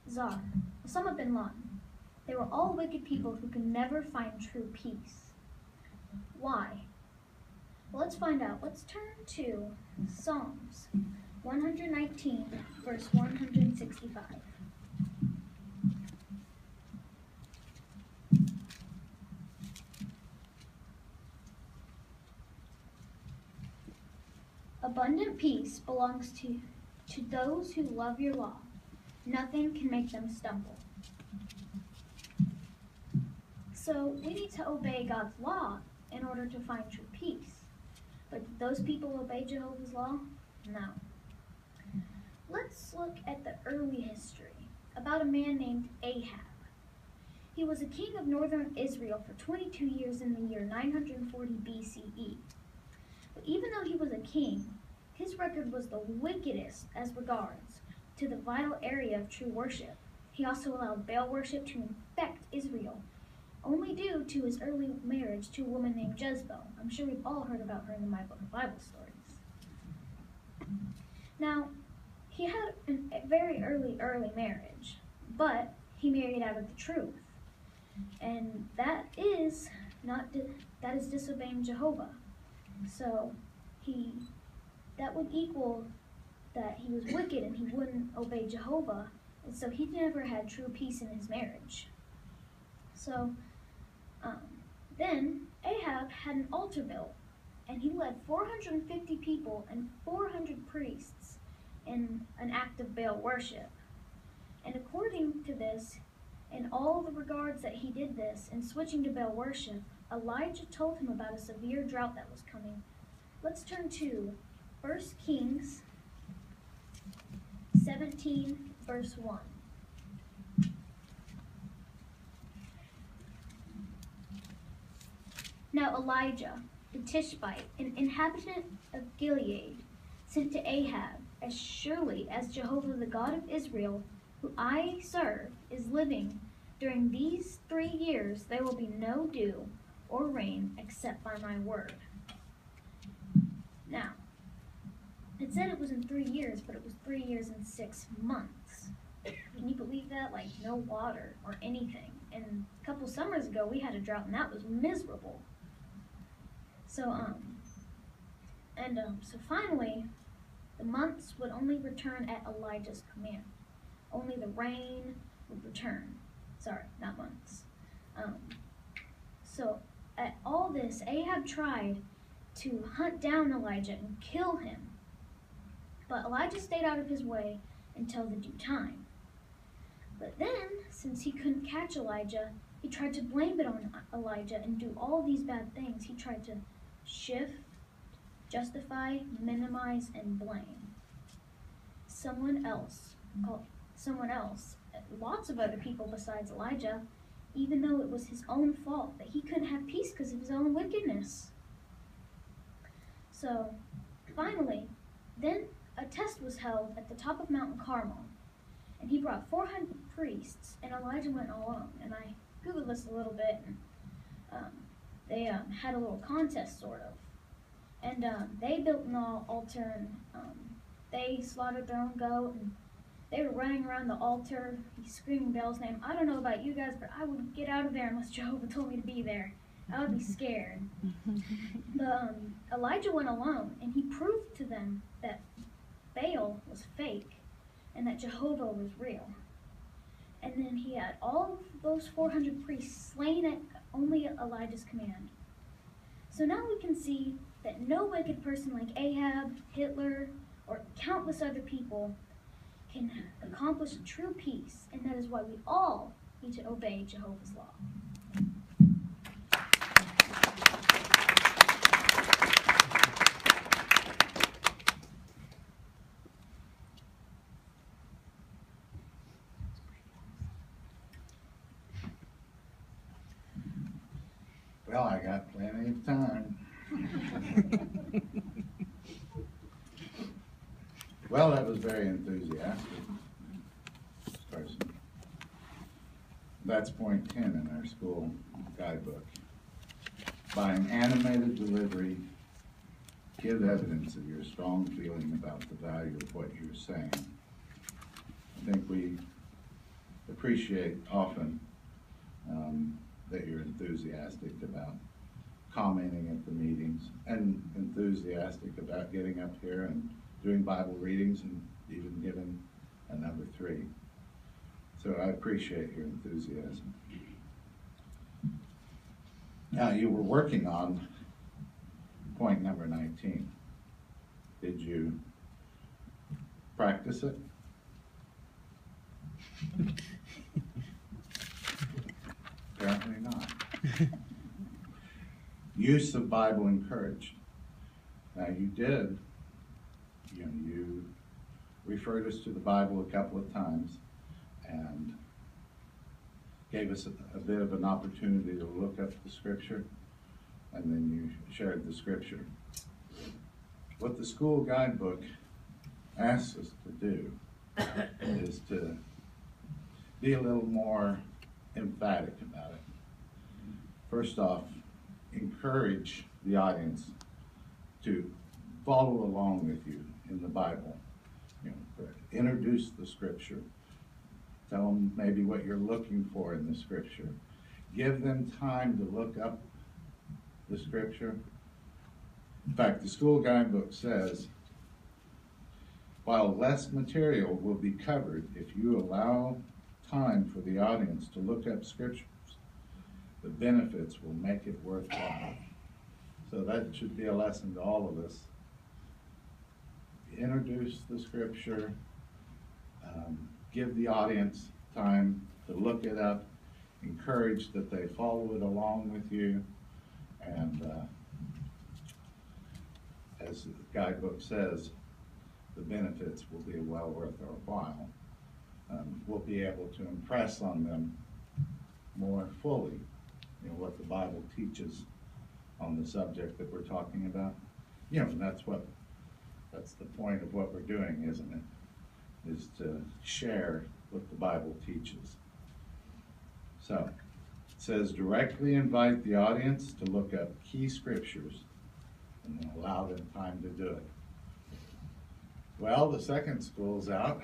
Tsar, Osama bin Laden. They were all wicked people who could never find true peace. Why? Well, let's find out. Let's turn to Psalms 119, verse 165. Abundant peace belongs to those who love your law. Nothing can make them stumble. So we need to obey God's law in order to find true peace. But did those people obey Jehovah's law? No. Let's look at the early history about a man named Ahab. He was a king of northern Israel for 22 years in the year 940 BCE. But even though he was a king, his record was the wickedest as regards to the vital area of true worship. He also allowed Baal worship to infect Israel, only due to his early marriage to a woman named Jezebel. I'm sure we've all heard about her in the Bible stories. Now, he had a very early marriage, but he married out of the truth. And that is disobeying Jehovah. So that would equal that he was wicked and he wouldn't obey Jehovah, and so he never had true peace in his marriage. So then Ahab had an altar built, and he led 450 people and 400 priests in an act of Baal worship. And according to this, in all the regards that he did this and switching to Baal worship, Elijah told him about a severe drought that was coming. Let's turn to 1 Kings 17, verse 1. Now Elijah, the Tishbite, an inhabitant of Gilead, sent to Ahab, as surely as Jehovah the God of Israel, who I serve, is living, during these 3 years there will be no dew or rain except by my word. Now, it said it was in 3 years, but it was 3 years and 6 months. Can you believe that? Like, no water or anything. And a couple summers ago, we had a drought, and that was miserable. So finally, the months would only return at Elijah's command. Only the rain would return. Sorry, not months. So at all this, Ahab tried to hunt down Elijah and kill him. But Elijah stayed out of his way until the due time. But then, since he couldn't catch Elijah, he tried to blame it on Elijah and do all these bad things. He tried to shift, justify, minimize, and blame someone else, lots of other people besides Elijah, even though it was his own fault that he couldn't have peace because of his own wickedness. So, finally, then a test was held at the top of Mount Carmel, and he brought 400 priests, and Elijah went alone. And I Googled this a little bit, and they had a little contest, sort of. And they built an altar, and they slaughtered their own goat, and they were running around the altar, screaming Baal's name. I don't know about you guys, but I would get out of there unless Jehovah told me to be there. I would be scared. But Elijah went alone, and he proved to them that Baal was fake and that Jehovah was real. And then he had all of those 400 priests slain at only Elijah's command. So now we can see that no wicked person like Ahab, Hitler, or countless other people can accomplish true peace, and that is why we all need to obey Jehovah's law. Well, I got plenty of time. Well, that was very enthusiastic, Carson. That's point 10 in our school guidebook. By an animated delivery, give evidence of your strong feeling about the value of what you're saying. I think we appreciate often that you're enthusiastic about commenting at the meetings and enthusiastic about getting up here and doing Bible readings and even giving a number 3. So I appreciate your enthusiasm. Now, you were working on point number 19. Did you practice it? Apparently not. Use of Bible encouraged. Now you referred us to the Bible a couple of times and gave us a bit of an opportunity to look up the scripture, and then you shared the scripture. What the school guidebook asks us to do is to be a little more emphatic about it. First off, encourage the audience to follow along with you in the Bible. Introduce the scripture. Tell them maybe what you're looking for in the scripture. Give them time to look up the scripture. In fact, the school guidebook says, while less material will be covered if you allow time for the audience to look up scriptures, the benefits will make it worthwhile. So that should be a lesson to all of us. Introduce the scripture, give the audience time to look it up, encourage that they follow it along with you, and as the guidebook says, the benefits will be well worth our while. We'll be able to impress on them more fully what the Bible teaches on the subject that we're talking about. And that's the point of what we're doing, isn't it? Is to share what the Bible teaches. So, it says, directly invite the audience to look up key scriptures and then allow them time to do it. Well, the second school's out.